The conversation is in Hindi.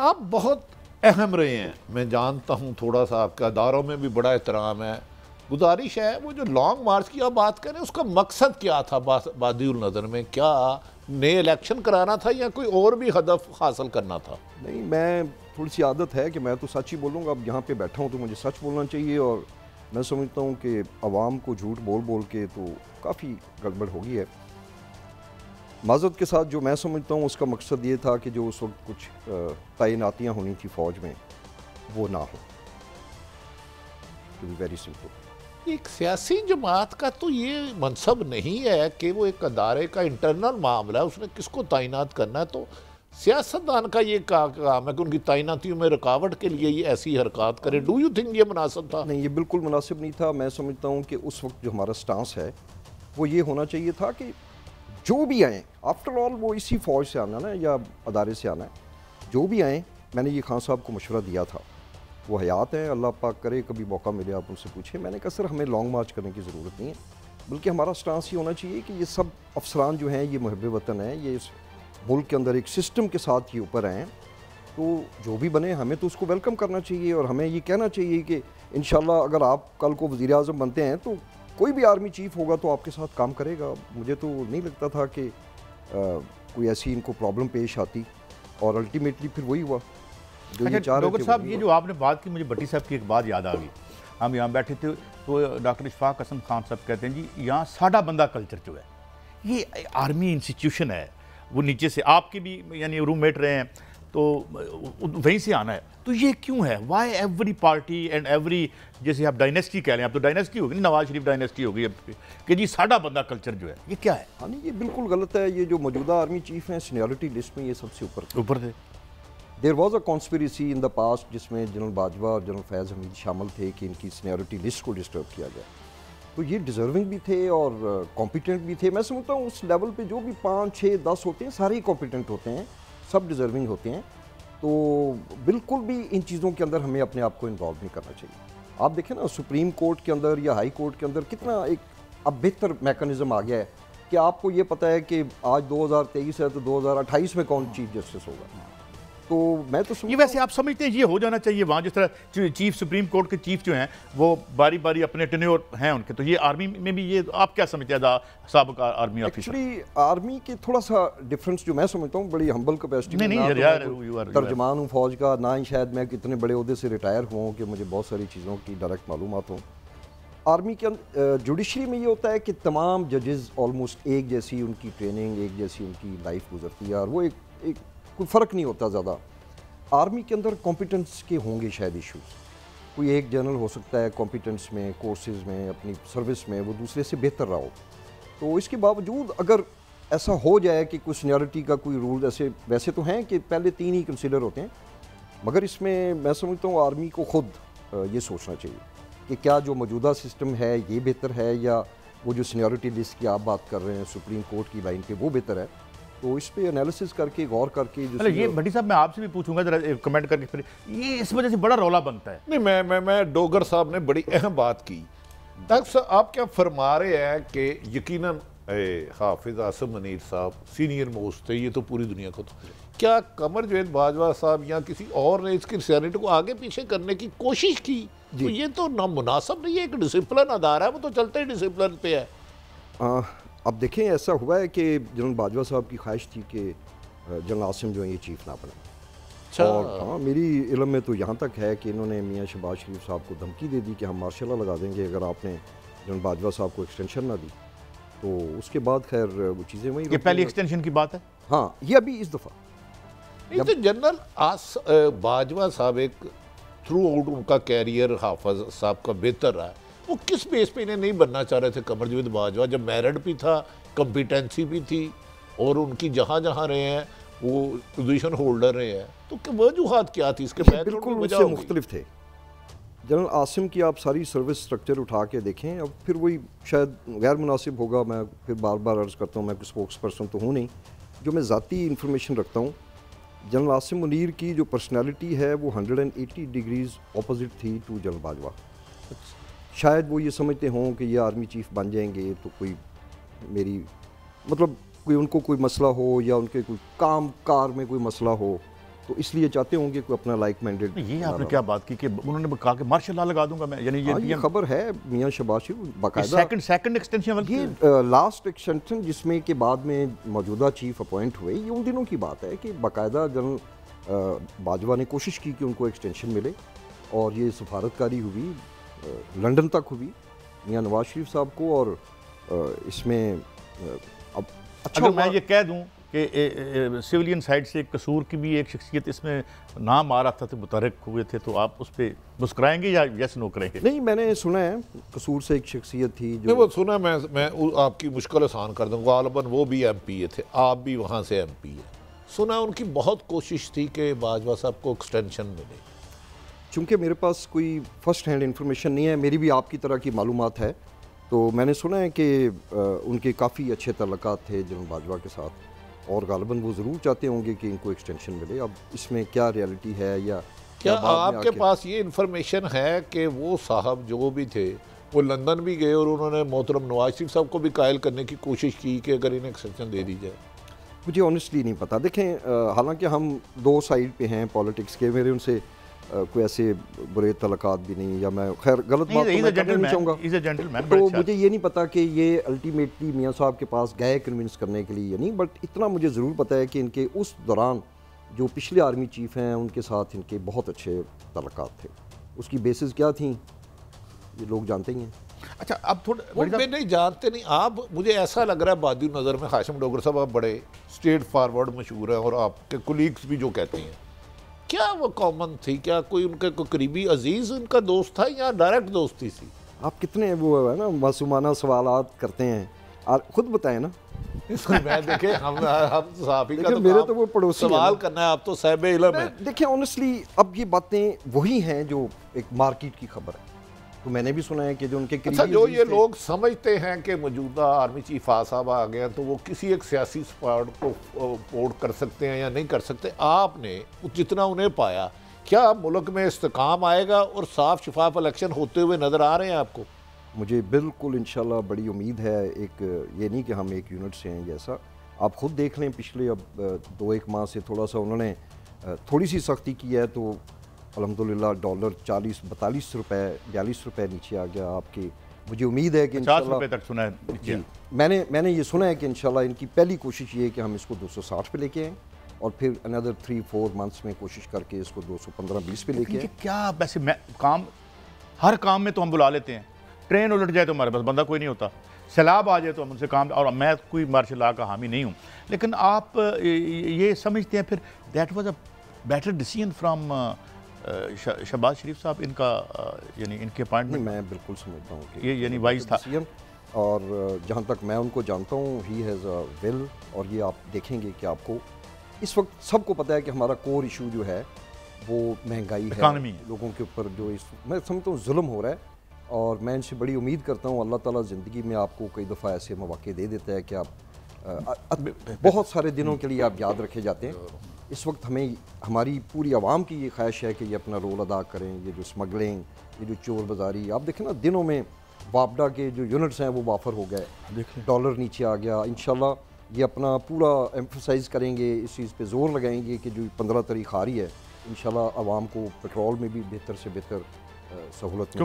आप बहुत अहम रहे हैं, मैं जानता हूं, थोड़ा सा आपका अदारों में भी बड़ा एहतराम है। गुजारिश है, वो जो लॉन्ग मार्च की आप बात करें उसका मकसद क्या था बादिउल नज़र में? क्या नए इलेक्शन कराना था या कोई और भी हदफ हासिल करना था? नहीं, मैं थोड़ी सी आदत है कि मैं तो सच ही बोलूँगा। अब यहाँ पे बैठा हूँ तो मुझे सच बोलना चाहिए, और मैं समझता हूँ कि आवाम को झूठ बोल बोल के तो काफ़ी गड़बड़ हो गई है। माज़रत के साथ जो मैं समझता हूँ उसका मकसद ये था कि जो उस वक्त कुछ तैनातियाँ होनी थी फ़ौज में वो ना हो। टू बी वेरी सिंपल, एक सियासी जमात का तो ये मनसब नहीं है कि वो एक अदारे का इंटरनल मामला है, उसने किसको तैनात करना है। तो सियासतदान का ये काम है कि उनकी तैनातियों में रुकावट के लिए ये ऐसी हरकत करे। डू यू थिंक ये मुनासिब था? नहीं, ये बिल्कुल मुनासिब नहीं था। मैं समझता हूँ कि उस वक्त जो हमारा स्टांस है वो ये होना चाहिए था कि जो भी आए, आफ्टर ऑल वो इसी फ़ौज से आना ना या अदारे से आना है, जो भी आए। मैंने ये खान साहब को मशवरा दिया था, वो हयात हैं, अल्लाह पाक करे कभी मौका मिले आप उनसे पूछें। मैंने कहा सर हमें लॉन्ग मार्च करने की ज़रूरत नहीं है, बल्कि हमारा स्टांस ये होना चाहिए कि ये सब अफसरान जो हैं ये मुहब्बे वतन हैं, ये इस मुल्क के अंदर एक सिस्टम के साथ ये ऊपर आए हैं, तो जो भी बने हमें तो उसको वेलकम करना चाहिए। और हमें ये कहना चाहिए कि इंशाल्लाह अगर आप कल को वज़ीर आज़म बनते हैं तो कोई भी आर्मी चीफ़ होगा तो आपके साथ काम करेगा। मुझे तो नहीं लगता था कि कोई ऐसी इनको प्रॉब्लम पेश आती, और अल्टीमेटली फिर वही हुआ जो ये चाह रहे थे। डॉक्टर साहब, ये जो आपने बात की, मुझे भट्टी साहब की एक बात याद आ गई। हम यहाँ बैठे थे तो डॉक्टर इशफाक हसन खान साहब कहते हैं जी यहाँ साडा बंदा कल्चर जो है, ये आर्मी इंस्टीट्यूशन है, वो नीचे से आपके भी यानी रूममेट रहे हैं तो वहीं से आना है, तो ये क्यों है? Why every party and every, जैसे आप डायनेस्टी कह रहे हैं, आप तो डायनेस्टी होगी, नवाज शरीफ डायनेस्टी होगी कि जी साडा बंदा कल्चर जो है ये क्या है? हाँ नहीं, ये बिल्कुल गलत है। ये जो मौजूदा आर्मी चीफ हैं सीनियरिटी लिस्ट में ये सबसे ऊपर थे। There was a conspiracy in the past जिसमें जनरल बाजवा और जनरल फैज़ हमीद शामिल थे कि इनकी सीनियरिटी लिस्ट को डिस्टर्ब किया जाए। तो ये डिज़र्विंग भी थे और कॉम्पिटेंट भी थे। मैं समझता हूँ उस लेवल पे जो भी 5, 6, 10 होते हैं सारे ही कॉम्पिटेंट होते हैं, सब डिज़र्विंग होते हैं। तो बिल्कुल भी इन चीज़ों के अंदर हमें अपने आप को इन्वॉल्व नहीं करना चाहिए। आप देखें ना, सुप्रीम कोर्ट के अंदर या हाई कोर्ट के अंदर कितना एक अब बेहतर मैकेनिज़्म आ गया है कि आपको ये पता है कि आज 2023 है तो 2028 में कौन चीफ जस्टिस होगा। तो मैं तो ये वैसे आप समझते हैं ये हो जाना चाहिए वहाँ, जिस तरह चीफ सुप्रीम कोर्ट के चीफ जो हैं वो बारी बारी अपने टेन्योर हैं उनके, तो ये आर्मी में भी ये आप क्या समझते हैं साबिक़ आर्मी ऑफिसर? एक्चुअली आर्मी के थोड़ा सा डिफरेंस जो मैं समझता हूँ, बड़ी हम्बल कैपेसिटी में, तर्जमान हूँ फौज का, ना ही शायद मैं कितने बड़े ओहदे से रिटायर हुआ हूँ कि मुझे बहुत सारी चीज़ों की डायरेक्ट मालूमात हो। आर्मी के जुडिशरी में ये होता है कि तमाम जजेस ऑलमोस्ट एक जैसी उनकी ट्रेनिंग, एक जैसी उनकी लाइफ गुजरती है, और वो एक कोई फ़र्क नहीं होता ज़्यादा। आर्मी के अंदर कॉम्पिटेंस के होंगे शायद इश्यूज़, कोई एक जनरल हो सकता है कॉम्पिटेंस में, कोर्सेज में, अपनी सर्विस में वो दूसरे से बेहतर रहा हो। तो इसके बावजूद अगर ऐसा हो जाए कि कुछ सीनियरिटी का कोई रूल, ऐसे वैसे तो हैं कि पहले 3 ही कंसिडर होते हैं, मगर इसमें मैं समझता हूँ आर्मी को ख़ुद ये सोचना चाहिए कि क्या जो मौजूदा सिस्टम है ये बेहतर है, या वो जो सीनियरिटी लिस्ट की आप बात कर रहे हैं सुप्रीम कोर्ट की लाइन पे वो बेहतर है। तो इस पे एनालिसिस करके, गौर करके ये भट्टी साहब मैं आपसे भी पूछूंगा जरा कमेंट करके, फिर ये इस वजह से बड़ा रौला बनता है। नहीं, मैं डोगर साहब ने बड़ी अहम बात की। डॉक्टर साहब आप क्या फरमा रहे हैं कि यकीनन हाफिज आसिम मुनीर साहब सीनियर मोस्ट थे, ये तो पूरी दुनिया को, तो क्या कमर जावेद बाजवा साहब या किसी और ने इसकी सीनियरिटी को आगे पीछे करने की कोशिश की? तो ये तो नामुनासिब नहीं है, एक डिसिप्लिन अदारा है, वो तो चलते ही डिसिप्लिन पे है। अब देखें, ऐसा हुआ है कि जनरल बाजवा साहब की ख्वाहिश थी कि जनरल आसिम जो है ये चीफ ना बने। और हाँ, मेरी इल्म में तो यहाँ तक है कि इन्होंने मियाँ शहबाज शरीफ साहब को धमकी दे दी कि हम मार्शल लॉ लगा देंगे अगर आपने जनरल बाजवा साहब को एक्सटेंशन ना दी। तो उसके बाद खैर वो चीज़ें वही, ये पहली एक्सटेंशन की बात है। हाँ, ये अभी इस दफ़ा नहीं तो जनरल बाजवा साहब एक थ्रू आउट उनका कैरियर हाफिज साहब का बेहतर रहा है, वो किस बेस पे इन्हें नहीं बनना चाह रहे थे कमर जावेद बाजवा? जब मेरिट भी था, कॉम्पिटेंसी भी थी, और उनकी जहाँ जहाँ रहे हैं वो पोजीशन होल्डर रहे हैं, तो वजूहात क्या थी इसके? बिल्कुल उससे मुख्तलिफ थे। जनरल आसिम की आप सारी सर्विस स्ट्रक्चर उठा के देखें, अब फिर वही शायद गैर मुनासिब होगा, मैं फिर बार बार अर्ज़ करता हूँ, मैं कोई स्पोक्स पर्सन तो हूँ नहीं, जो मैं ज़ाती इन्फॉर्मेशन रखता हूँ। जनरल आसिम मुनीर की जो पर्सनैलिटी है वो 180 डिग्रीज़ अपोजिट थी टू जनरल बाजवा। शायद वो ये समझते हों कि ये आर्मी चीफ बन जाएंगे तो कोई मेरी मतलब कोई उनको कोई मसला हो या उनके कोई काम कार में कोई मसला हो, तो इसलिए चाहते होंगे कोई अपना लाइक माइंडेड। ये आपने क्या बात की कि उन्होंने कहा कि मार्शल लॉ लगा दूंगा मैं, यानी ये खबर है मियां शहबाज शरीफ बाकायदा सेकंड एक्सटेंशन, ये लास्ट एक्सटेंशन जिसमें के बाद में मौजूदा चीफ अपॉइंट हुए, ये उन दिनों की बात है कि बाकायदा जनरल बाजवा ने कोशिश की कि उनको एक्सटेंशन मिले और ये सफारतकारी हुई, लंदन तक हुई मियां नवाज शरीफ साहब को। और इसमें अब अच्छा मैं ये कह दूं कि सिविलियन साइड से कसूर की भी एक शख्सियत इसमें नाम आ रहा था, तो मुतहरक हुए थे, तो आप उस पर मुस्कुराएंगे या यस नो करेंगे? नहीं, मैंने सुना है कसूर से एक शख्सियत थी जो वो सुना, मैं आपकी मुश्किल आसान कर दूंगा। गालिबन वो भी MP थे, आप भी वहाँ से MP है। सुना उनकी बहुत कोशिश थी कि बाजवा साहब को एक्सटेंशन मिले। चूँकि मेरे पास कोई फर्स्ट हैंड इन्फॉर्मेशन नहीं है, मेरी भी आपकी तरह की मालूमात है, तो मैंने सुना है कि उनके काफ़ी अच्छे तल्लुकात थे जनरल बाजवा के साथ और गालिबन वो ज़रूर चाहते होंगे कि इनको एक्सटेंशन मिले। अब इसमें क्या रियलिटी है या क्या आपके पास ये इन्फॉर्मेशन है कि वो साहब जो भी थे वो लंदन भी गए और उन्होंने मोहतरम नवाज शरीफ साहब को भी कायल करने की कोशिश की कि अगर इन्हें एक्सटेंशन दे दी जाए? मुझे ऑनेस्टली नहीं पता। देखें, हालांकि हम दो साइड पे हैं पॉलिटिक्स के, मेरे उनसे कोई ऐसे बुरे तलकात भी नहीं, या मैं खैर गलत बात तो मैं करना नहीं चाहूँगा। तो मुझे ये नहीं पता कि ये अल्टीमेटली मियाँ साहब के पास गए कन्विंस करने के लिए या नहीं, बट इतना मुझे ज़रूर पता है कि इनके उस दौरान जो पिछले आर्मी चीफ हैं उनके साथ इनके बहुत अच्छे तलकात थे। उसकी बेसिस क्या थी ये लोग जानते ही हैं। अच्छा, अब थोड़ा मैं नहीं जानते नहीं आप, मुझे ऐसा लग रहा है बादी नज़र में हाशिम डोगर साहब आप बड़े स्ट्रेट फॉरवर्ड मशहूर हैं और आपके कोलीग्स भी जो कहते हैं, क्या वो कॉमन थी? क्या कोई उनके कोई करीबी अजीज उनका दोस्त था या डायरेक्ट दोस्ती थी? आप कितने वो है ना मासूमाना सवालात करते हैं, और खुद बताएं ना। मैं देखे हम साहबी का तो मेरे तो वो पड़ोसी सवाल करना है, आप तो साहिब इल्म है। देखिए ऑनेस्टली अब ये बातें वही हैं जो एक मार्केट की खबर है, तो मैंने भी सुना है कि जो उनके अच्छा, जो ये लोग समझते हैं कि मौजूदा आर्मी चीफ साहब आ गए तो वो किसी एक सियासी स्क्वाड को सपोर्ट कर सकते हैं या नहीं कर सकते, आपने जितना उन्हें पाया, क्या मुल्क में इस्तेकाम आएगा और साफ शफाफ इलेक्शन होते हुए नज़र आ रहे हैं आपको? मुझे बिल्कुल इंशाल्लाह बड़ी उम्मीद है। एक ये नहीं कि हम एक यूनिट से हैं, जैसा आप खुद देख लें पिछले अब 2-1 माह से थोड़ा सा उन्होंने थोड़ी सी सख्ती की है, तो अल्हम्दुलिल्लाह डॉलर 42 रुपए नीचे आ गया आपके। मुझे उम्मीद है कि 50 रुपए तक सुना है नीचे। मैंने ये सुना है कि इंशाल्लाह इनकी पहली कोशिश ये है कि हम इसको 260 पे लेके आएँ और फिर अनदर 3-4 मंथ्स में कोशिश करके इसको 215-20 पे लेके आएँ। क्या वैसे काम, हर काम में तो हम बुला लेते हैं, ट्रेन उलट जाए तो हमारे पास बंदा कोई नहीं होता, सैलाब आ जाए तो हम उनसे काम, और मैं कोई मार्शल लॉ का हामी नहीं हूँ, लेकिन आप ये समझते हैं फिर that was a better decision from Shahbaz Sharif साहब, इनका यानी इनके अपॉइंटमेंट? मैं बिल्कुल समझता हूँ कि ये यानी वाइज था। और जहाँ तक मैं उनको जानता हूँ ही हैज़ अ विल, और ये आप देखेंगे कि आपको इस वक्त सबको पता है कि हमारा कोर इशू जो है वो महंगाई है, लोगों के ऊपर जो मैं समझता हूँ जुल्म हो रहा है, और मैं इनसे बड़ी उम्मीद करता हूँ अल्लाह ताला ज़िंदगी में आपको कई दफ़ा ऐसे मौके दे देता है कि आप बहुत सारे दिनों के लिए आप याद रखे जाते हैं। इस वक्त हमें हमारी पूरी आवाम की ये ख्वाहिश है कि ये अपना रोल अदा करें। ये जो स्मगलिंग, ये जो चोर बाज़ारी, आप देखें ना दिनों में वापडा के जो यूनिट्स हैं वो वाफर हो गए, डॉलर नीचे आ गया। इंशाल्लाह ये अपना पूरा एम्फसाइज़ करेंगे, इस चीज़ पे ज़ोर लगाएंगे कि जो 15 तारीख आ रही है इंशाल्लाह आवाम को पेट्रोल में भी बेहतर से बेहतर सहूलत